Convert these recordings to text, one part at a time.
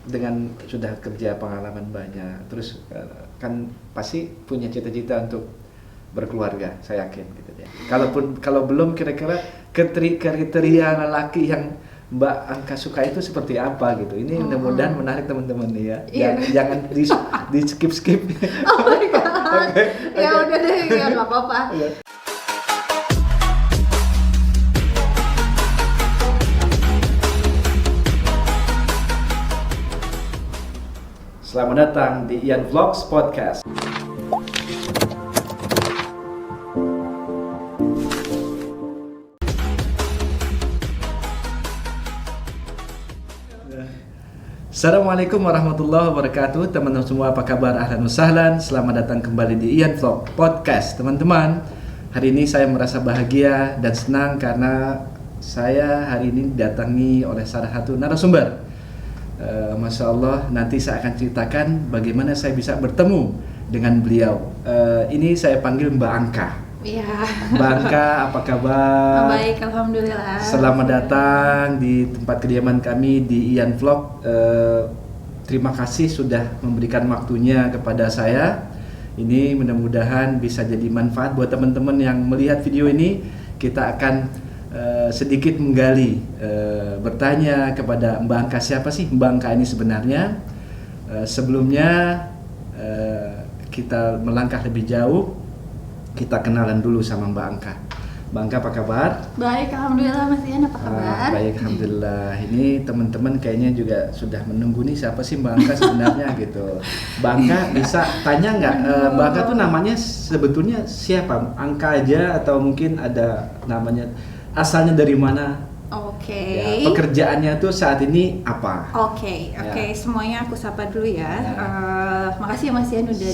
dengan sudah kerja pengalaman banyak, terus kan pasti punya cita-cita untuk berkeluarga, saya yakin gitu ya. Kalau belum, kira-kira kriteria lelaki yang Mbak Angka suka itu seperti apa gitu. Ini mudah-mudahan menarik teman-teman nih ya. Iya. Jangan di skip. Oh my god. Ya udah deh, ya nggak apa-apa. Selamat datang di Ian Vlogs Podcast. Assalamualaikum warahmatullahi wabarakatuh. Teman-teman semua, apa kabar? Ahlan wa sahlan. Selamat datang kembali di Ian Vlog Podcast. Teman-teman, hari ini saya merasa bahagia dan senang karena saya hari ini didatangi oleh salah satu narasumber. Masya Allah, nanti saya akan ceritakan bagaimana saya bisa bertemu dengan beliau. Ini saya panggil Mbak Angka. Iya. Mbak Angka, apa kabar? Baik, alhamdulillah. Selamat datang di tempat kediaman kami di Ian Vlog. Terima kasih sudah memberikan waktunya kepada saya. Ini mudah-mudahan bisa jadi manfaat buat teman-teman yang melihat video ini. Kita akan sedikit menggali, bertanya kepada Mbak Angka, siapa sih Mbak Angka ini sebenarnya. Sebelumnya kita melangkah lebih jauh, kita kenalan dulu sama Mbak Angka. Mbak Angka, apa kabar? Baik, alhamdulillah. Mas Ian, apa kabar? Baik, alhamdulillah. Ini teman-teman kayaknya juga sudah menunggu nih, siapa sih Mbak Angka sebenarnya gitu. Mbak Angka bisa tanya nggak, Mbak Angka tuh namanya sebetulnya siapa? Angka aja atau mungkin ada namanya, asalnya dari mana? Oke. Ya, pekerjaannya tuh saat ini apa? Oke. Semuanya aku sapa dulu ya. Makasih ya Mas Ian udah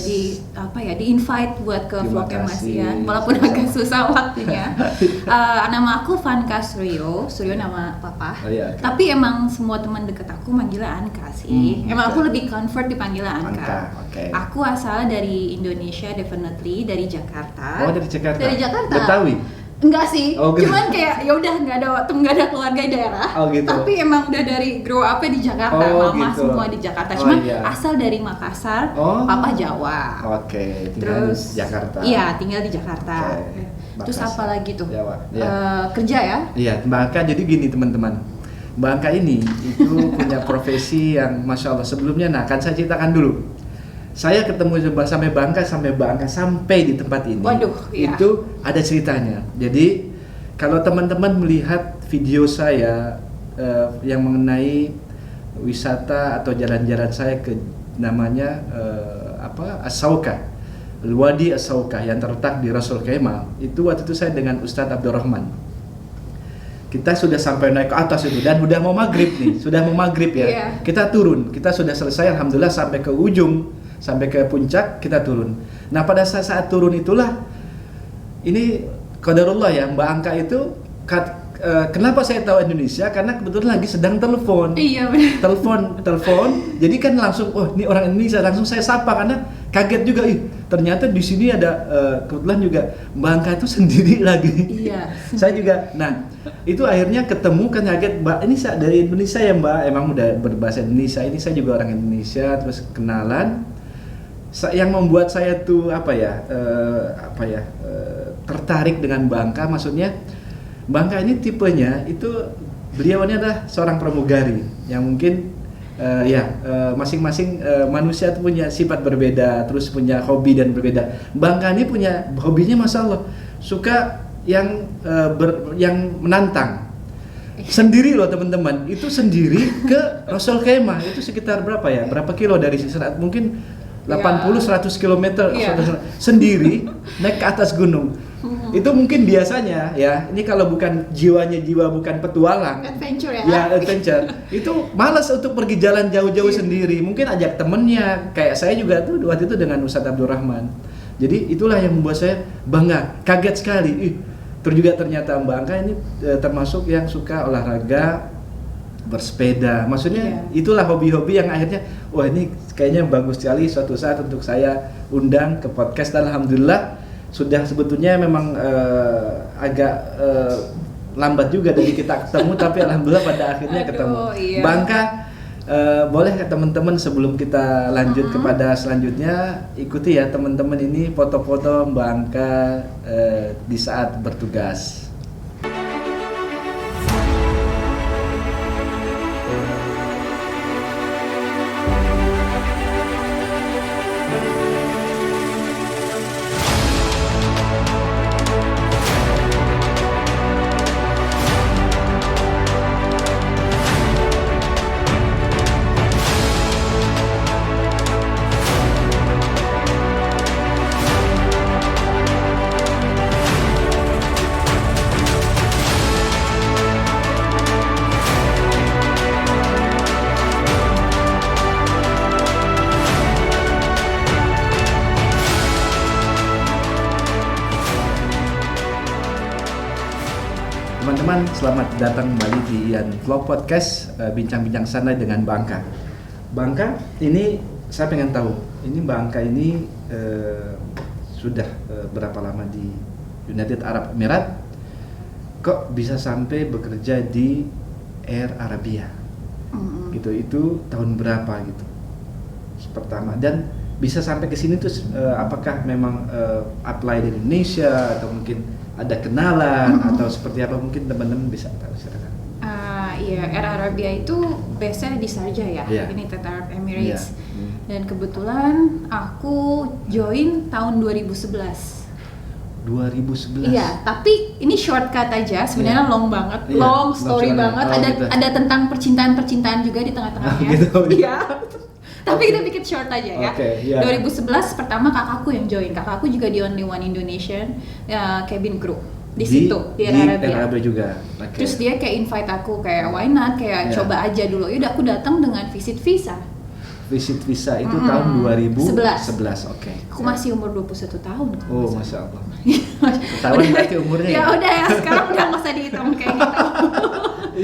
di invite buat ke Terima vlognya Mas kasih. Ian. Walaupun agak susah waktunya. Nama aku Vanka Suryo nama papa. Oh, iya, oke. Tapi emang semua teman deket aku manggilnya Anka sih. Emang aku lebih comfort dipanggilnya Anka. Angka, oke. Aku asalnya dari Indonesia, definitely dari Jakarta. Oh, dari Jakarta. Dari Jakarta. Betawi. Enggak sih, Oh, gitu. cuman kayak ya udah nggak ada keluarga di daerah. Oh, gitu. Tapi emang udah dari grow up-nya di Jakarta, Oh, mama gitu. semua di Jakarta. Oh, Cuman iya. asal dari Makassar, Oh. papa Jawa. Oke, tinggal Terus di Jakarta. Iya, tinggal di Jakarta. Oke. Terus Makassar. apa lagi tuh? Jawa. Iya. Kerja ya? Iya, Mbak Angka, jadi gini teman-teman. Mbak Angka ini itu punya profesi yang Masya Allah. Sebelumnya, akan saya ceritakan dulu. Saya ketemu sampai Mbak Angka sampai di tempat ini. Waduh, iya. Itu ada ceritanya. Jadi, kalau teman-teman melihat video saya yang mengenai wisata atau jalan-jalan saya ke namanya As-Sauka, Wadi As-Sauka yang terletak di Rasul Khaimah. Itu waktu itu saya dengan Ustadz Abdurrahman. Kita sudah sampai naik ke atas itu dan udah mau maghrib nih, sudah mau maghrib ya. Iya. Kita turun, kita sudah selesai alhamdulillah sampai ke ujung, sampai ke puncak kita turun. Nah pada saat turun itulah ini qadarullah ya, Mbak Angka itu kenapa saya tahu Indonesia, karena kebetulan lagi sedang telepon. Iya benar. Telepon. Jadi kan langsung, oh ini orang Indonesia, langsung saya sapa karena kaget juga, ternyata di sini ada kebetulan juga Mbak Angka itu sendiri lagi. Iya. Saya juga. Nah, itu akhirnya ketemu kan, kaget, Mbak ini dari Indonesia ya Mbak, emang udah berbahasa Indonesia, ini saya juga orang Indonesia, terus kenalan. Yang membuat saya tuh tertarik dengan Mbak Angka, maksudnya Mbak Angka ini tipenya itu, beliau ini adalah seorang pramugari yang mungkin masing-masing manusia itu punya sifat berbeda, terus punya hobi dan berbeda. Mbak Angka ini punya hobinya Masya Allah, suka yang menantang. Sendiri loh teman-teman, itu sendiri ke Rasul Khaimah, itu sekitar berapa ya? Berapa kilo dari sini? Mungkin 80-100 km sendiri naik ke atas gunung. Itu mungkin biasanya ya, ini kalau bukan jiwa bukan petualang, Adventure ya? Ya adventure, itu malas untuk pergi jalan jauh-jauh sendiri. Mungkin ajak temennya, kayak saya juga tuh waktu itu dengan Ustadz Abdurrahman. Jadi itulah yang membuat saya bangga, kaget sekali. Terus juga ternyata Mbak Angka ini termasuk yang suka olahraga, bersepeda. Maksudnya itulah hobi-hobi yang akhirnya, wah ini kayaknya bagus sekali suatu saat untuk saya undang ke podcast. Dan alhamdulillah sudah sebetulnya memang agak lambat juga dari kita ketemu, tapi alhamdulillah pada akhirnya ketemu. Iya. Mbak Angka, Boleh ya teman-teman sebelum kita lanjut kepada selanjutnya, ikuti ya teman-teman ini foto-foto Mbak Angka di saat bertugas. Teman-teman, selamat datang kembali di Ian Vlog Podcast, bincang-bincang santai dengan Mbak Angka. Mbak Angka, ini saya pengen tahu, ini Mbak Angka ini sudah berapa lama di United Arab Emirates? Kok bisa sampai bekerja di Air Arabia? Gitu, itu tahun berapa gitu? Pertama, dan bisa sampai ke sini tuh apakah memang apply di Indonesia atau mungkin ada kenalan atau seperti apa, mungkin teman-teman bisa tahu, silakan. Iya, Air Arabia itu base-nya di Sharjah ya, United Arab Emirates. Dan kebetulan aku join tahun 2011. 2011. Iya, tapi ini shortcut aja, sebenarnya long banget, long story banget. Ada tentang percintaan juga di tengah-tengahnya. Iya. Tapi kita bikin short aja ya. 2011 pertama kakakku yang join. Kakakku juga di Only One Indonesian cabin crew di situ di Air Arabia juga. Terus dia kayak invite aku kayak why not, kayak coba aja dulu. Yaudah aku datang dengan visit visa. Visit visa itu tahun 2011. Oke. Aku masih umur 21 tahun. Oh, Masya Allah. Ketahuan berarti umurnya. Ya udah ya, sekarang udah nggak usah dihitung kayak gitu.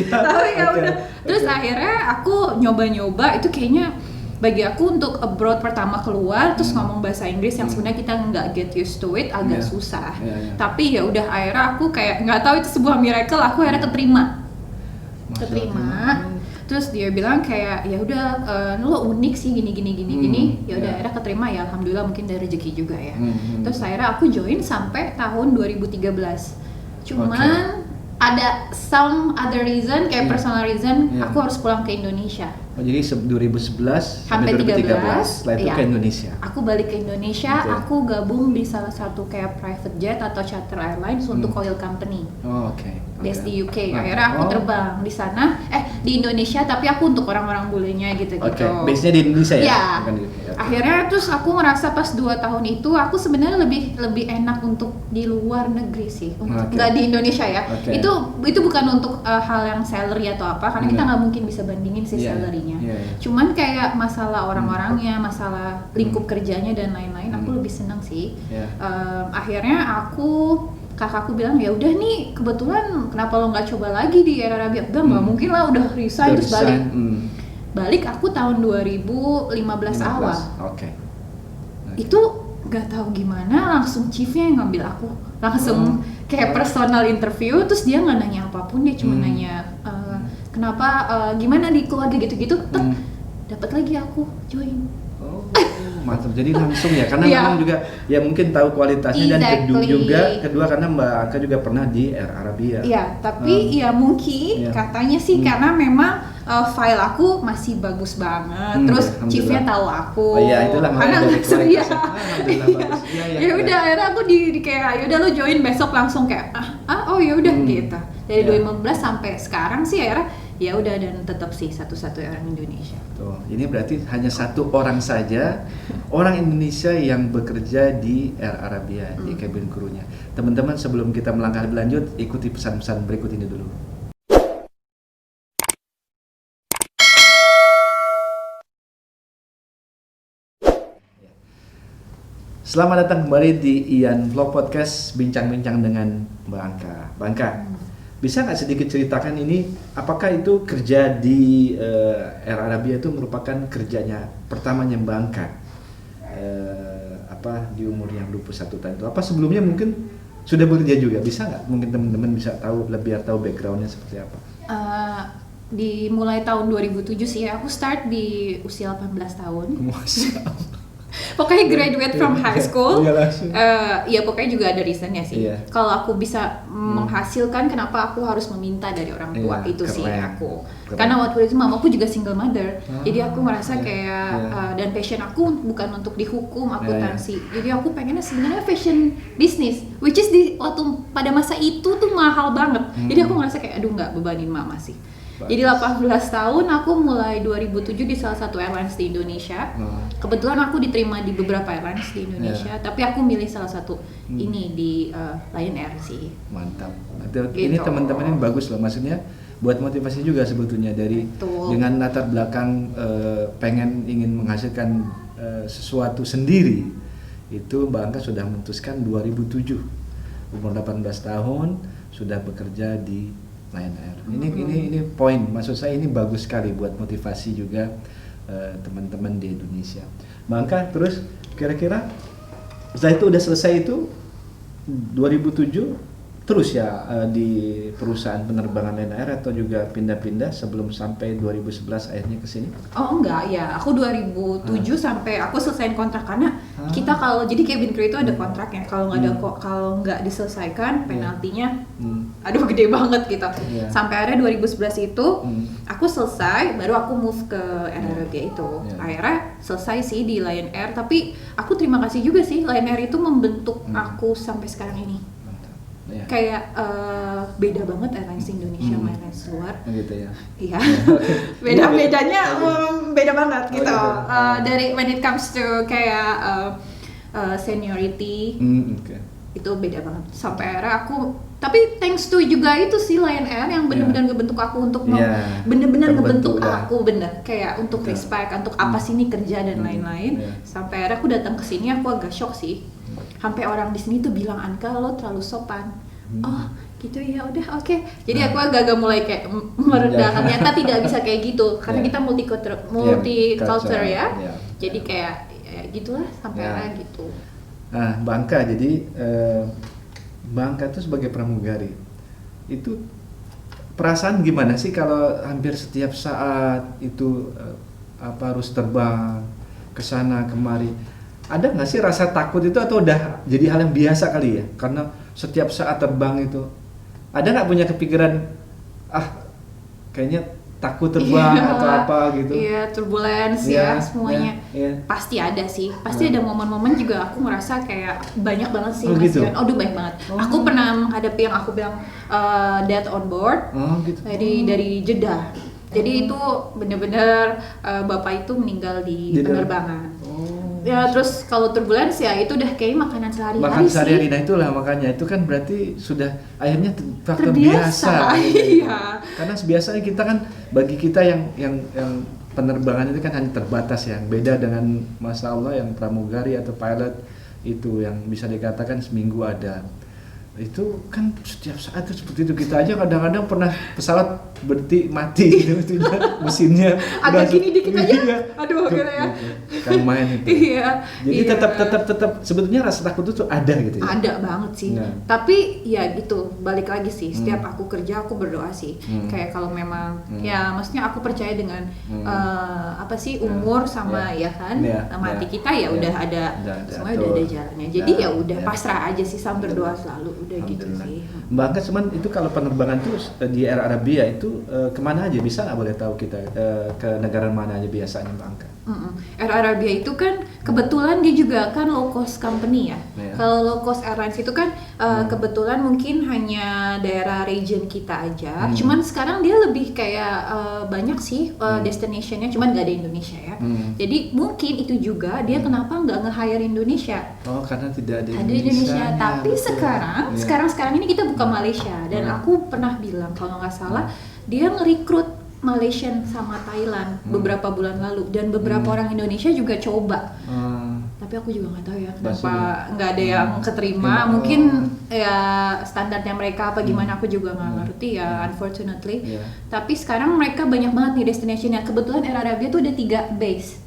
Tapi ya udah. Terus akhirnya aku nyoba-nyoba, itu kayaknya bagi aku untuk abroad pertama keluar terus ngomong bahasa Inggris yang sebenarnya kita nggak get used to it, agak susah. Tapi ya udah akhirnya aku kayak nggak tahu itu sebuah miracle, aku akhirnya keterima. Terus dia bilang kayak ya udah lo unik sih gini. Ya udah akhirnya keterima, ya alhamdulillah, mungkin dari rezeki juga ya. Terus akhirnya aku join sampai tahun 2013. Cuman ada some other reason, kayak personal reason, aku harus pulang ke Indonesia. Oh, jadi 2011 sampai 2013 setelah itu ke Indonesia. Aku balik ke Indonesia, aku gabung di salah satu kayak private jet atau charter airlines untuk oil company. Based di UK. Akhirnya aku terbang di sana, di Indonesia, tapi aku untuk orang-orang bulenya gitu-gitu. Base-nya di Indonesia ya? Iya. Akhirnya terus aku ngerasa pas 2 tahun itu aku sebenarnya lebih enak untuk di luar negeri sih, nggak di Indonesia ya. Itu bukan untuk hal yang salary atau apa, karena kita nggak mungkin bisa bandingin sih salary-nya. Cuman kayak masalah orang-orangnya, masalah lingkup kerjanya dan lain-lain, aku lebih senang sih. Akhirnya kakakku bilang ya udah nih, kebetulan kenapa lo nggak coba lagi di Air Arabia? Udah nggak mungkin lah, udah resign terus balik aku tahun 2015 awal. Itu nggak tahu gimana langsung chiefnya yang ngambil aku, langsung kayak personal interview, terus dia nggak nanya apapun, dia cuma nanya kenapa, gimana di keluarga gitu-gitu, dapat lagi aku join. Mantap, jadi langsung ya, karena memang juga ya mungkin tahu kualitasnya dan kedua karena Mbak Angka juga pernah di Air Arabia. Iya, tapi ya mungkin katanya sih karena memang file aku masih bagus banget, terus chiefnya tahu aku. Itulah karena dari kualitas. Ya udah, akhirnya aku di kayak ya udah lo join besok, langsung kayak oh ya udah gitu. Dari 2015 sampai sekarang sih akhirnya ya udah, dan tetap sih satu-satu orang Indonesia. Tuh, ini berarti hanya satu orang saja, orang Indonesia yang bekerja di Air Arabia di cabin crew-nya. Teman-teman, sebelum kita melangkah lebih lanjut, ikuti pesan-pesan berikut ini dulu. Selamat datang kembali di Ian Vlog Podcast, bincang-bincang dengan Mbak Angka. Mbak Angka, bisa nggak sedikit ceritakan ini, apakah itu kerja di Air Arabia itu merupakan kerjanya pertamanya Mbak Angka di umur yang 21 tahun itu? Apa sebelumnya mungkin sudah bekerja juga? Bisa nggak mungkin teman-teman bisa tahu, lebih tahu backgroundnya seperti apa? dimulai tahun 2007 sih. Aku start di usia 18 tahun. Masya Allah. Pokoknya graduate from high school. Iya langsung. Ya pokoknya juga ada reasonnya sih. Iya. Kalau aku bisa menghasilkan, kenapa aku harus meminta dari orang tua, Iya, itu sih aku. Keren. Karena waktu itu mamaku juga single mother, jadi aku merasa iya, kayak iya. dan passion aku bukan untuk dihukum akuntansi. Jadi aku pengennya sebenarnya fashion business, which is waktu pada masa itu tuh mahal banget. Jadi aku merasa kayak aduh nggak bebanin mama sih. Bagus. Jadi 18 tahun aku mulai 2007 di salah satu airlines di Indonesia. Kebetulan aku diterima di beberapa airlines di Indonesia, tapi aku milih salah satu ini di Lion Air sih. Mantap. Gitu. Ini teman-teman ini bagus loh, maksudnya buat motivasi juga sebetulnya dari Betul. dengan latar belakang pengen ingin menghasilkan sesuatu sendiri. Itu Mbak Angka sudah memutuskan 2007 umur 18 tahun sudah bekerja di Lion Air. Ini poin, maksud saya ini bagus sekali buat motivasi juga teman-teman di Indonesia. Mbak Angka, terus kira-kira setelah itu udah selesai itu 2007 terus ya di perusahaan penerbangan Lion Air atau juga pindah-pindah sebelum sampai 2011 akhirnya ke sini? Oh enggak ya, aku 2007 sampai aku selesaiin kontrak karena kita kalau jadi cabin crew itu ada kontraknya. Kalau nggak ada kalau nggak diselesaikan penaltinya, aduh gede banget gitu. Yeah. Sampai akhirnya 2011 itu aku selesai, baru aku move ke RRG itu. Yeah. Akhirnya selesai sih di Lion Air, tapi aku terima kasih juga sih Lion Air itu membentuk aku sampai sekarang ini. Ya. Kayak beda banget airlines Indonesia sama airlines luar. Gitu ya. Iya, beda-bedanya beda banget gitu. gitu. Dari when it comes to kayak seniority Okay. itu beda banget. Sampai akhirnya aku, tapi thanks to juga itu sih Lion Air yang benar-benar ngebentuk aku untuk benar-benar ngebentuk aku bener kayak untuk respect, untuk apa sih ini kerja dan lain-lain. Sampai akhirnya aku datang ke sini aku agak shock sih. Sampai orang di sini tuh bilang, Anka lo terlalu sopan. Oh gitu ya, udah oke. Jadi aku agak mulai kayak merendahkan. Ternyata tidak bisa kayak gitu karena kita multicultural ya. Jadi kayak ya gitulah sampai akhirnya gitu. Nah, Mbak Angka, jadi Mbak Angka tuh sebagai pramugari itu perasaan gimana sih kalau hampir setiap saat itu harus terbang ke sana kemari? Ada nggak sih rasa takut itu atau udah jadi hal yang biasa kali ya? Karena setiap saat terbang itu, ada nggak punya kepikiran, kayaknya takut terbang atau apa gitu? Iya, turbulence ya semuanya. Pasti ada sih, pasti ada momen-momen juga aku ngerasa kayak banyak banget sih gitu? banyak banget. Aku pernah menghadapi yang aku bilang death on board Gitu. dari Jeddah. Jadi itu benar-benar bapak itu meninggal di penerbangan. Ya terus kalau turbulence ya itu udah kayak makanan sehari-hari makan sehari-hari, nah itulah makanya itu kan berarti sudah akhirnya faktor terbiasa. biasa. Iya. Karena biasanya kita kan bagi kita yang penerbangan itu kan hanya terbatas ya, beda dengan Masya Allah yang pramugari atau pilot itu yang bisa dikatakan seminggu ada. Itu kan setiap saat itu seperti itu. Kita aja kadang-kadang pernah pesawat berhenti mati gitu mesinnya agak gini dikit aja aduh gitu ya kan main itu. Iya. Jadi tetap sebetulnya rasa takut itu ada gitu ya. Ada banget sih. Tapi ya gitu, balik lagi sih. Setiap aku kerja aku berdoa sih. Kayak kalau memang ya maksudnya aku percaya dengan umur sama ya kan sama hati kita ya udah ada semuanya udah ada jalannya. Jadi ya udah pasrah aja sih sama berdoa selalu. Udah gitu sih. Mbak Angka, cuman itu kalau penerbangan tuh di Air Arabia itu kemana aja, bisa nggak boleh tahu kita ke negara mana aja biasanya Mbak Angka? Air Arabia itu kan kebetulan dia juga kan low cost company ya. Kalau low cost airlines itu kan kebetulan mungkin hanya daerah region kita aja. Cuman sekarang dia lebih kayak banyak sih destinationnya, cuman nggak ada Indonesia ya. Jadi mungkin itu juga dia kenapa nggak nge-hire Indonesia. Oh karena tidak ada Indonesia. Tapi sekarang ini kita buka Malaysia dan aku pernah bilang kalau nggak salah dia nge-recruit Malaysian sama Thailand beberapa bulan lalu dan beberapa orang Indonesia juga coba. Tapi aku juga nggak tahu ya kenapa nggak ada yang keterima. Mungkin ya standarnya mereka apa gimana aku juga nggak ngerti ya, unfortunately. Tapi sekarang mereka banyak banget nih destinationnya. Kebetulan Air Arabia tuh ada 3 base.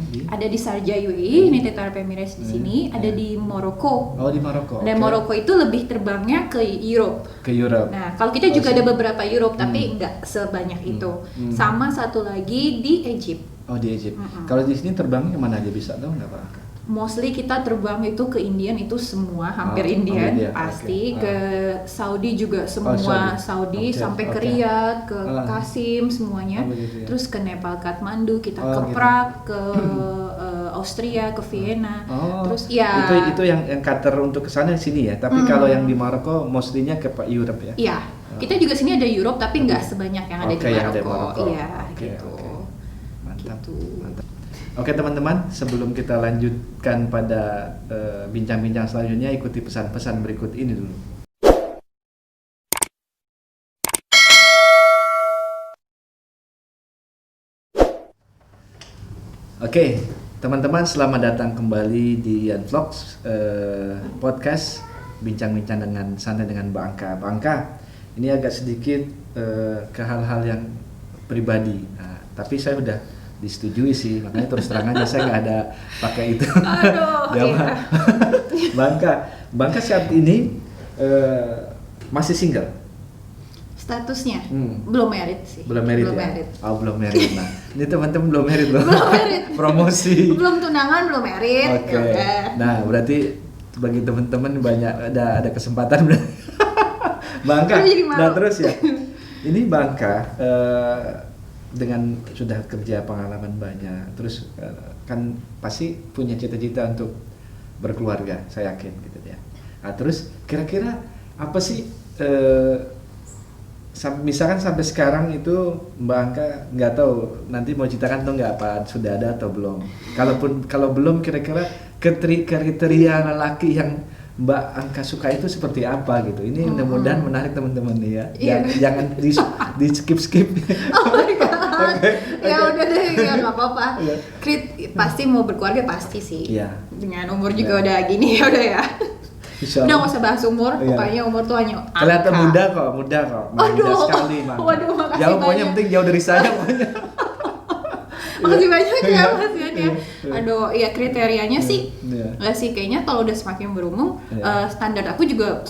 Ada di Sharjah UAE, United Arab Emirates di sini, ada di Maroko. Oh, di Maroko. Dan Maroko itu lebih terbangnya ke Europe. Ke Europe. Nah, kalau kita juga ada beberapa Europe, tapi nggak sebanyak itu. Sama satu lagi di Egypt. Oh, di Egypt. Kalau di sini terbangnya kemana aja bisa tahu nggak Pak? Mostly kita terbang itu ke Indian itu semua, hampir Indian pasti. Ke Saudi juga semua, Saudi sampai ke Riyadh, ke Qasim semuanya. Terus ke Nepal, Kathmandu, kita ke Prague, ke Austria, ke Vienna. Terus ya itu yang Qatar untuk kesana sini ya. Tapi kalau yang di Maroko mostly-nya ke Europe ya. Iya. Kita juga sini ada Europe tapi nggak sebanyak yang ada di Maroko. Iya, gitu. Mantap. Oke teman-teman, sebelum kita lanjutkan pada bincang-bincang selanjutnya, ikuti pesan-pesan berikut ini dulu. Oke, teman-teman, selamat datang kembali di Ian Vlogs podcast bincang-bincang dengan santai dengan Bangka. Bangka, ini agak sedikit ke hal-hal yang pribadi, tapi saya udah disetujui sih, makanya terus terang aja saya nggak ada pakai itu. Aduh, Bangka saat ini masih single. Statusnya belum married sih. Belum married. Oh, belum married. Nah, ini teman-teman belum married loh. Belum married. Promosi. Belum tunangan, belum married. Oke. Nah, berarti bagi teman-teman banyak ada kesempatan. Bangka. Nah, terus ya. Ini Bangka dengan sudah kerja pengalaman banyak, terus kan pasti punya cita-cita untuk berkeluarga, saya yakin gitu ya. Nah, terus kira-kira apa sih misalkan sampai sekarang itu Mbak Angka nggak tahu nanti mau ceritakan atau nggak, apa sudah ada atau belum? Kalau belum, kira-kira kriteria lelaki yang Mbak Angka suka itu seperti apa gitu? Ini mudah-mudahan menarik teman-teman nih ya. Jangan di skip. Oh my god. Ya udah deh, ya nggak apa-apa. Pasti mau berkeluarga pasti sih. Dengan umur juga udah gini ya udah ya. Udah nggak usah bahas umur, pokoknya umur tuh hanya angka. Kelihatan muda kok. Muda sekali, Bang. Waduh, makasih jauh, pokoknya penting jauh dari saya pokoknya. Makasih banyak ya Mas Ian ya. Aduh, ya kriterianya sih nggak sih, kayaknya kalau udah semakin berumur standar aku juga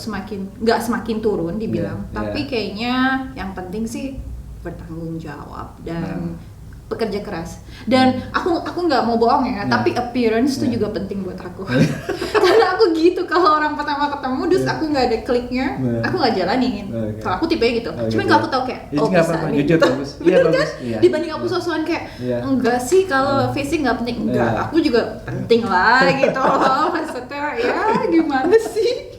nggak semakin turun dibilang. Tapi kayaknya yang penting sih bertanggung jawab dan pekerja keras. Dan aku nggak mau bohong ya, tapi appearance tuh juga penting buat aku. Karena aku gitu, kalau orang pertama ketemu terus aku nggak ada kliknya, aku nggak jalanin. Kalau aku tipenya gitu. Cuman kalau aku tahu kayak bisa nih. Jujur bagus. Bener kan? Dibanding aku sosokan kayak enggak sih kalau fisik nggak penting. Enggak, aku juga penting lah gitu loh. Maksudnya ya gimana sih?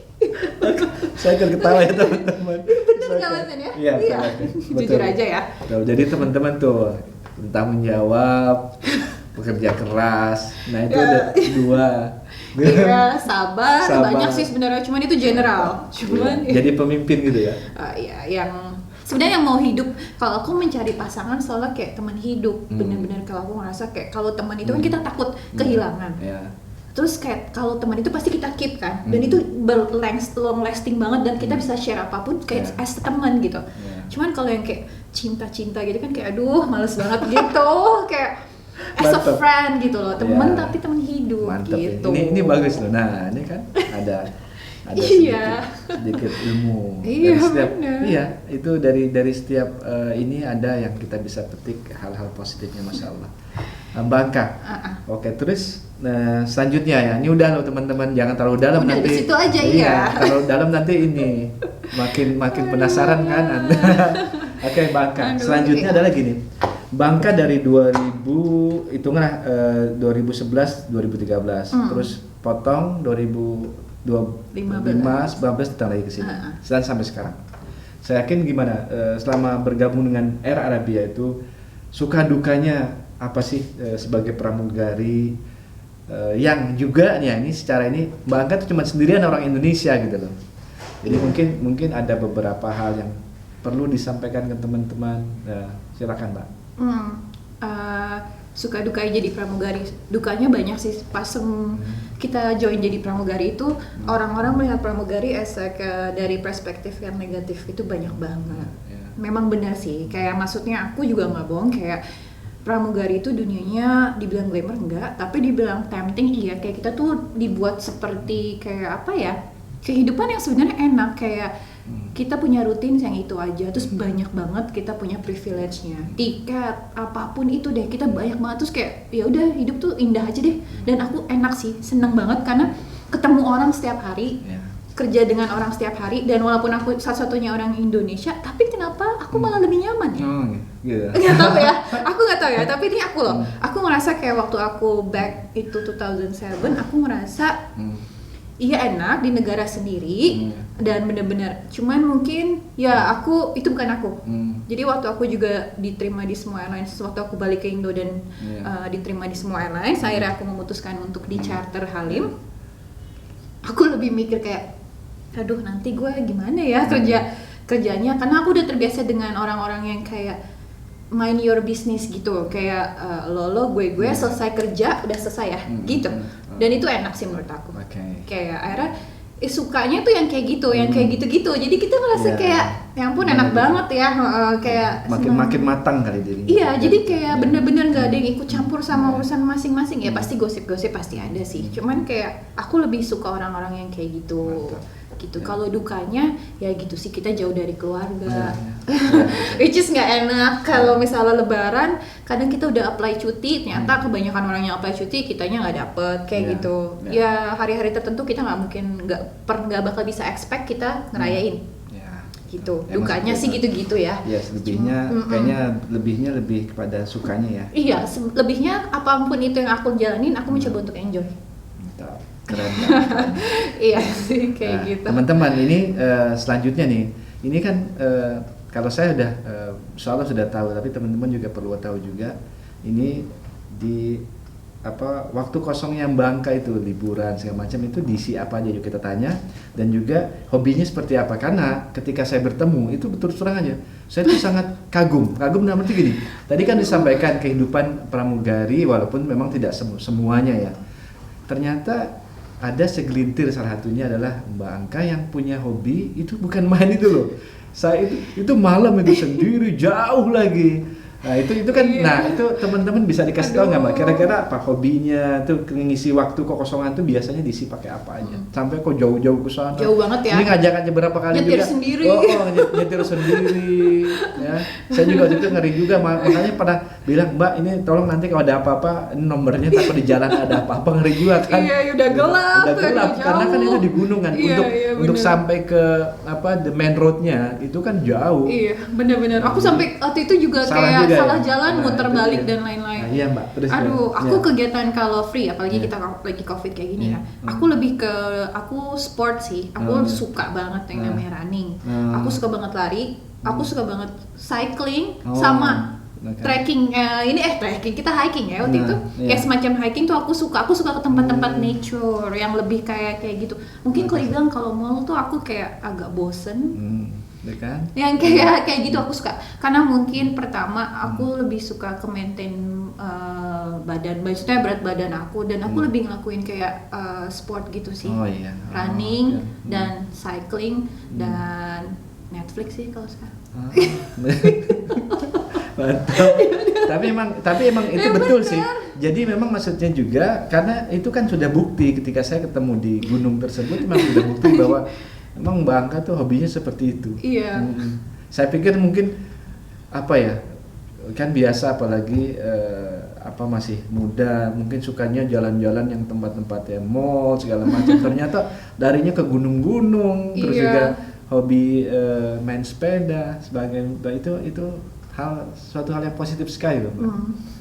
Saya akan ketawa ya teman-teman. Bener nggak Mas Ian ya? Iya. Jujur aja ya. Jadi teman-teman tuh bertanggung jawab, bekerja keras. Nah itu ada dua. Iya, sabar. Banyak sih sebenarnya, cuman itu general. Jadi pemimpin gitu ya. Iya, yang sebenarnya yang mau hidup, kalau aku mencari pasangan soalnya kayak teman hidup. Benar-benar kalau aku ngerasa kayak kalau teman itu kan kita takut kehilangan. Terus kayak kalau teman itu pasti kita keep kan, dan itu long lasting banget dan kita bisa share apapun kayak as teman gitu. Cuman kalau yang kayak cinta-cinta gitu kan kayak aduh males banget gitu, kayak as a friend gitu loh, teman tapi teman hidup. Mantap gitu. Ini bagus loh. Nah ini kan ada sedikit ilmu. Itu dari setiap ini ada yang kita bisa petik hal-hal positifnya, masya Allah. Bangka. Oke, terus selanjutnya ya, ini udah loh teman-teman, jangan terlalu dalam udah nanti. Di situ aja terlalu dalam nanti ini makin penasaran kan Anda. Oke, Bangka. Selanjutnya adalah gini. Bangka dari 2000 hitunganlah 2011 2013 terus potong 2015 datang lagi ke sini. Dan sampai sekarang. Saya yakin gimana selama bergabung dengan Air Arabia itu suka dukanya apa sih sebagai pramugari yang juga nih ini secara ini Mbak Angka tuh cuma sendirian orang Indonesia gitu loh. Jadi mungkin ada beberapa hal yang perlu disampaikan ke teman-teman. Silakan Mbak. Suka dukanya jadi pramugari, dukanya banyak sih. Pas kita join jadi pramugari itu orang-orang melihat pramugari dari perspektif yang negatif itu banyak banget. Memang benar sih, kayak maksudnya aku juga nggak bohong, kayak pramugari itu dunianya dibilang glamour enggak, tapi dibilang tempting iya. Kayak kita tuh dibuat seperti kayak apa ya, kehidupan yang sebenarnya enak, kayak kita punya rutin yang itu aja, terus banyak banget kita punya privilege-nya, tiket apapun itu deh, kita banyak banget, terus kayak ya udah hidup tuh indah aja deh. Dan aku enak sih, seneng banget karena ketemu orang setiap hari, kerja dengan orang setiap hari, dan walaupun aku satu-satunya orang Indonesia, tapi kenapa aku malah lebih nyaman ya? Nggak tahu ya, aku nggak tahu ya, tapi ini aku loh, aku ngerasa kayak waktu aku back itu 2007, aku ngerasa iya enak di negara sendiri dan bener-bener, cuman mungkin ya aku itu bukan aku. Jadi waktu aku juga diterima di semua airlines, waktu aku balik ke Indo dan diterima di semua airlines, akhirnya aku memutuskan untuk di charter Halim. Aku lebih mikir kayak, aduh nanti gue gimana ya kerjanya, karena aku udah terbiasa dengan orang-orang yang kayak mind your business gitu, kayak lo gue selesai kerja udah selesai ya gitu. Dan itu enak sih menurut aku. Kayak akhirnya sukanya tuh yang kayak gitu, yang kayak gitu-gitu. Jadi kita ngerasa kayak ya ampun enak banget ya, kayak makin matang kali dirinya. Iya, jadi kayak bener-bener gak ada yang ikut campur sama urusan masing-masing. Ya pasti gosip-gosip pasti ada sih. Cuman kayak aku lebih suka orang-orang yang kayak gitu. Gitu. Kalau dukanya ya gitu sih, kita jauh dari keluarga. Which is nggak enak kalau misalnya lebaran, kadang kita udah apply cuti, ternyata kebanyakan orang yang apply cuti kitanya nggak dapet kayak gitu. Ya hari-hari tertentu kita nggak bakal bisa expect kita ngerayain. Gitu. Dukanya sih gitu-gitu ya. Ya, selebihnya kayaknya lebih kepada sukanya ya. Iya, lebihnya apapun itu yang aku jalanin, aku mencoba untuk enjoy. Keren. Iya sih kayak gitu. Teman-teman, ini selanjutnya nih, ini kan kalau saya udah insyaallah sudah tahu, tapi teman-teman juga perlu tahu juga, ini di waktu kosongnya Mbak Angka itu, liburan segala macam itu diisi apa aja, yuk kita tanya. Dan juga hobinya seperti apa, karena ketika saya bertemu itu betul terang aja, saya tuh sangat kagum dalam arti gini, tadi kan disampaikan kehidupan pramugari walaupun memang tidak semuanya ya, ternyata ada segelintir, salah satunya adalah Mbak Angka yang punya hobi itu bukan main itu loh. Saya itu malam itu sendiri jauh lagi. Nah itu kan, nah itu teman-teman bisa dikasih tahu nggak Mbak, kira-kira apa hobinya tuh, ngisi waktu kekosongan tuh biasanya diisi pakai apa aja? Sampai kok jauh-jauh ke sana. Jauh banget ya. Ini ngajak aja berapa kali nyetir juga. Sendiri. Nyetir sendiri. Ya, saya juga waktu itu ngeri juga, makanya pernah bilang Mbak ini tolong nanti kalau ada apa-apa nomornya, takut di jalan ada apa-apa, ngeri juga kan. Iya, udah gelap. Udah gelap karena kan itu di gunung kan, untuk sampai ke the main roadnya itu kan jauh. Iya, benar-benar. Aku sampai waktu itu juga kayak salah jalan, muter balik dan lain-lain. Iya Mbak, terus. Aduh, aku kegiatan kalau free, apalagi kita lagi COVID kayak gini ya. Aku lebih ke sport sih. Aku suka banget yang namanya running. Aku suka banget lari. Aku suka banget cycling sama trekking. Trekking, kita hiking ya waktu itu. Kayak semacam hiking tuh aku suka ke tempat-tempat nature yang lebih kayak gitu. Mungkin kalau dibilang kalau mall tuh aku kayak agak bosen. Kan? Yang kayak gitu aku suka, karena mungkin pertama aku lebih suka ke maintain badan, maksudnya berat badan aku, dan aku lebih ngelakuin kayak sport gitu sih, running dan cycling dan Netflix sih kalau sekarang. Mantap. tapi emang itu betul sih. Jadi memang maksudnya juga karena itu kan sudah bukti ketika saya ketemu di gunung tersebut, memang sudah bukti bahwa emang Mbak Angka tuh hobinya seperti itu. Iya. Saya pikir mungkin kan biasa apalagi masih muda, mungkin sukanya jalan-jalan yang tempat-tempatnya mall segala macam. Ternyata darinya ke gunung-gunung, terus juga hobi main sepeda sebagai itu suatu hal yang positif sekali loh Mbak.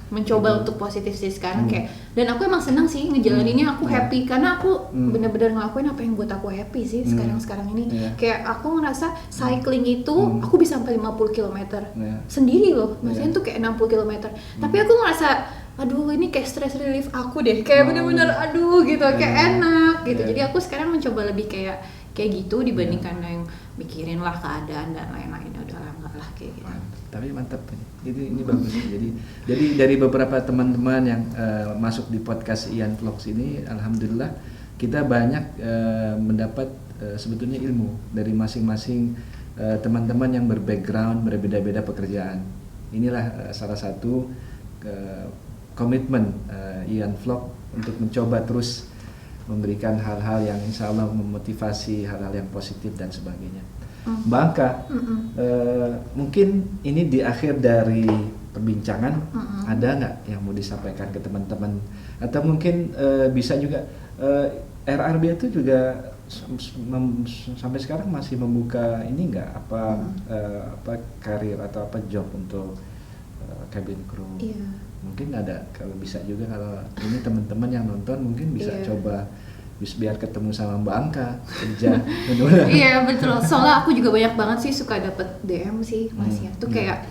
Mencoba untuk positif sih sekarang kayak, dan aku emang senang sih ngejalaninnya, aku happy karena aku bener-bener ngelakuin apa yang buat aku happy sih sekarang ini. Kayak aku ngerasa cycling itu aku bisa sampai 50 km sendiri loh, maksudnya tuh kayak 60 km. Tapi aku ngerasa aduh ini kayak stress relief aku deh, kayak bener-bener aduh gitu, kayak enak gitu. Jadi aku sekarang mencoba lebih kayak gitu dibandingkan yang mikirin lah keadaan dan lain-lain. Udahlah enggak lah kayak gitu. Tapi mantap ini bagus. Jadi dari beberapa teman-teman yang masuk di podcast Ian Vlogs ini, alhamdulillah kita banyak mendapat sebetulnya ilmu dari masing-masing teman-teman yang berbackground berbeda-beda pekerjaan. Inilah salah satu komitmen Ian Vlog untuk mencoba terus memberikan hal-hal yang insya Allah memotivasi, hal-hal yang positif dan sebagainya. Mbak Anka, mungkin ini di akhir dari perbincangan, ada nggak yang mau disampaikan ke teman-teman? Atau mungkin bisa juga, RRB itu juga sampai sekarang masih membuka ini nggak, apa karir atau apa job untuk cabin crew? Iya. Mungkin ada, kalau bisa juga, kalau ini teman-teman yang nonton mungkin bisa coba biar ketemu sama Mbak Anka kerja. Iya betul, soalnya aku juga banyak banget sih suka dapet DM sih Mas ya, tuh kayak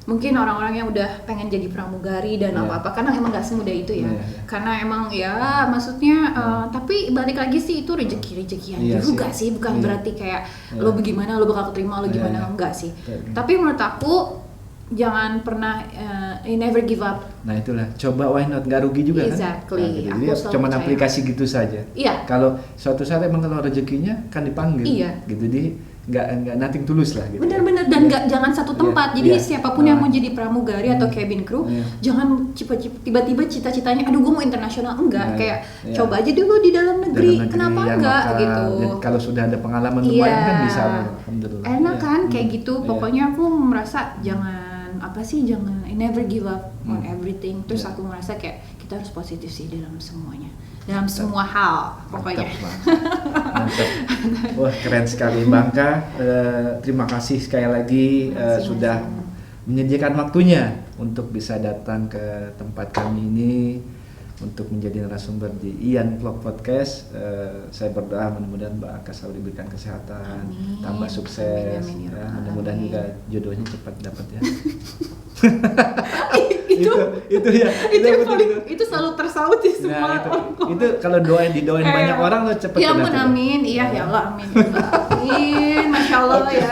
mungkin orang-orang yang udah pengen jadi pramugari dan apa-apa, karena emang gak semudah itu ya, karena emang ya maksudnya tapi balik lagi sih itu rezeki-rezekian juga sih, bukan berarti kayak lo bagaimana lo bakal keterima, lo gimana enggak sih. Tapi menurut aku jangan pernah never give up. Nah itulah, coba why not, nggak rugi juga exactly. Kan. Nah, gitu. Jadi cuman aplikasi gitu saja. Iya. Kalau suatu saat emang kalau rezekinya kan dipanggil. Iya. Gitu, jadi nggak nothing tulus lah. Gitu. Benar-benar, dan nggak jangan satu tempat. Jadi siapapun yang mau jadi pramugari atau cabin crew, jangan tiba-tiba cita-citanya, aduh gue mau internasional, enggak. Kayak coba aja dulu di dalam negeri kenapa enggak gitu. Dan kalau sudah ada pengalaman lumayan kan bisa, alhamdulillah. Enak kan kayak gitu. Pokoknya aku merasa jangan never give up on everything. Terus aku merasa kayak kita harus positif sih dalam semuanya, dalam semua hal pokoknya. Mantap. Wah keren sekali Mbak Anka. Terima kasih sekali lagi sudah menyediakan waktunya untuk bisa datang ke tempat kami ini untuk menjadi narasumber di Ian Vlog Podcast. Saya berdoa mudah-mudahan Mbak Anka selalu diberikan kesehatan, tambah sukses. Amin. Mudah-mudahan juga jodohnya cepat dapat ya. itu selalu tersaut sih semua. Itu kalau didoain banyak orang lo cepet. Ya ampun, amin. Iya ya Allah, amin. Amin. Masya Allah ya.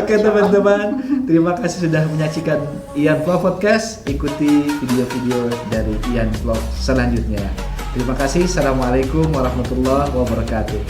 Oke teman-teman, terima kasih sudah menyaksikan Ian Vlog Podcast. Ikuti video-video dari Ian Vlog selanjutnya. Terima kasih. Assalamualaikum warahmatullahi wabarakatuh.